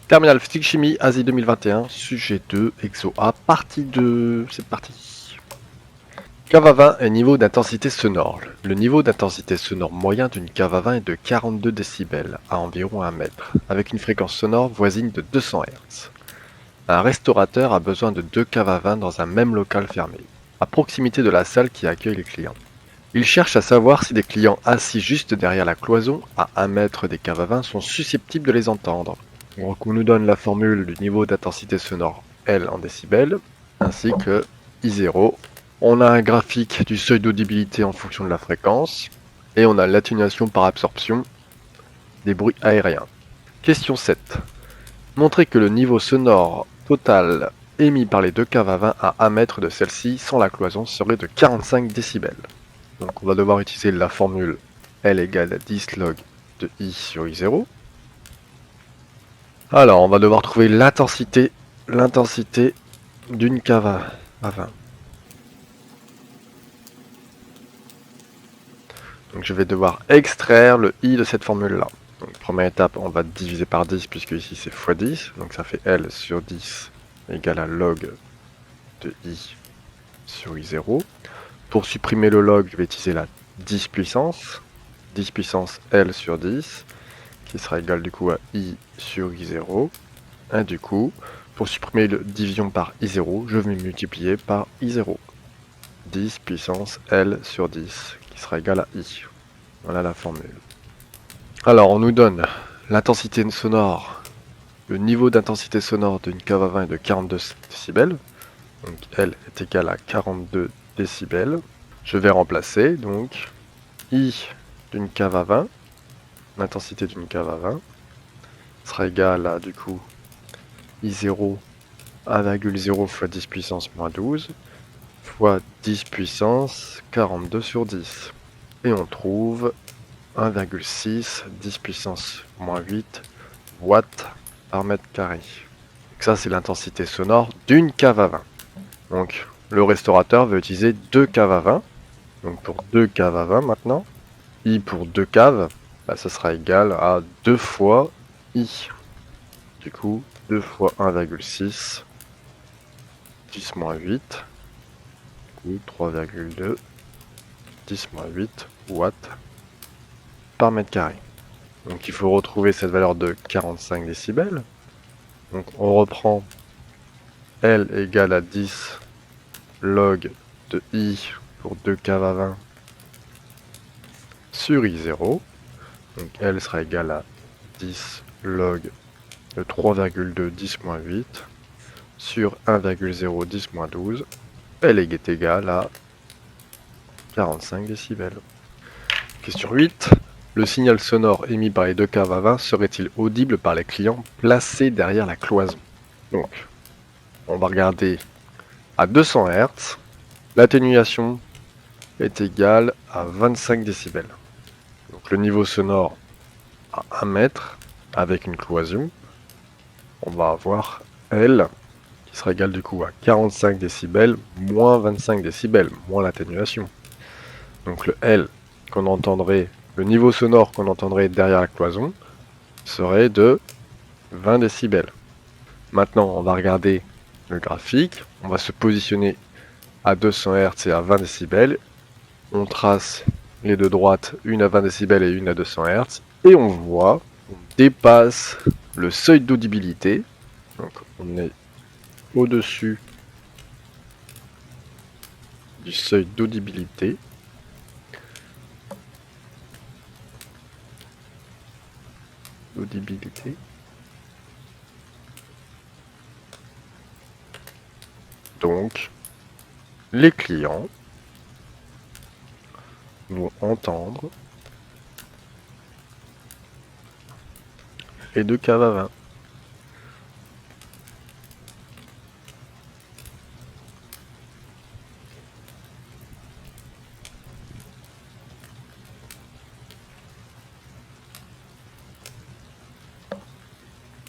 Terminal physique chimie Asie 2021, sujet 2, exo A, partie 2. C'est parti. Cave à vin et niveau d'intensité sonore. Le niveau d'intensité sonore moyen d'une cave à vin est de 42 décibels, à environ 1 mètre, avec une fréquence sonore voisine de 200 Hz. Un restaurateur a besoin de 2 caves à vin dans un même local fermé, à proximité de la salle qui accueille les clients. Il cherche à savoir si des clients assis juste derrière la cloison, à 1 mètre des caves à vin, sont susceptibles de les entendre. Donc on nous donne la formule du niveau d'intensité sonore L en décibels, ainsi que I0. On a un graphique du seuil d'audibilité en fonction de la fréquence, et on a l'atténuation par absorption des bruits aériens. Question 7. Montrez que le niveau sonore total émis par les deux caves à vin à 1 mètre de celle-ci sans la cloison serait de 45 décibels. Donc on va devoir utiliser la formule L égale 10 log de I sur I0. Alors on va devoir trouver l'intensité d'une cave à vin. Donc je vais devoir extraire le I de cette formule-là. Donc première étape, on va diviser par 10 puisque ici c'est x10. Donc ça fait L sur 10 égale à log de I sur I0. Pour supprimer le log, je vais utiliser la 10 puissance. 10 puissance L sur 10 qui sera égal du coup à I sur I0. Et du coup, pour supprimer la division par I0, je vais multiplier par I0. 10 puissance L sur 10 qui sera égal à I. Voilà la formule. Alors on nous donne l'intensité sonore. Le niveau d'intensité sonore d'une cave à vin est de 42 décibels. Donc L est égal à 42 décibels. Je vais remplacer donc I d'une cave à vin, l'intensité d'une cave à vin, sera égal à du coup I0 1,0 fois 10 puissance moins 12 fois 10 puissance 42 sur 10. Et on trouve 1,6 10 puissance moins 8 watts par mètre carré. Donc ça c'est l'intensité sonore d'une cave à vin. Donc le restaurateur va utiliser 2 caves à vin. Donc pour 2 caves à vin maintenant, I pour 2 caves, bah, ça sera égal à 2 fois I. Du coup 2 fois 1,6 10 moins 8, du coup 3,2 10 moins 8 watts par mètre carré. Donc il faut retrouver cette valeur de 45 décibels. Donc on reprend L égale à 10 log de I pour 2 caves à vin sur I0. Donc L sera égal à 10 log de 3,2 10 moins 8 sur 1,0 10 moins 12. L est égal à 45 décibels. Question 8. Le signal sonore émis par les deux caves à vin serait-il audible par les clients placés derrière la cloison? Donc, on va regarder à 200 Hz. L'atténuation est égale à 25 décibels. Donc le niveau sonore à 1 mètre avec une cloison, on va avoir L qui sera égal du coup à 45 décibels moins 25 décibels, moins l'atténuation. Donc le L qu'on entendrait, le niveau sonore qu'on entendrait derrière la cloison serait de 20 décibels. Maintenant, on va regarder le graphique. On va se positionner à 200 Hz et à 20 décibels. On trace les deux droites, une à 20 décibels et une à 200 Hz. Et on voit, on dépasse le seuil d'audibilité. Donc on est au-dessus du seuil d'audibilité. Donc, les clients vont entendre les deux caves à vin.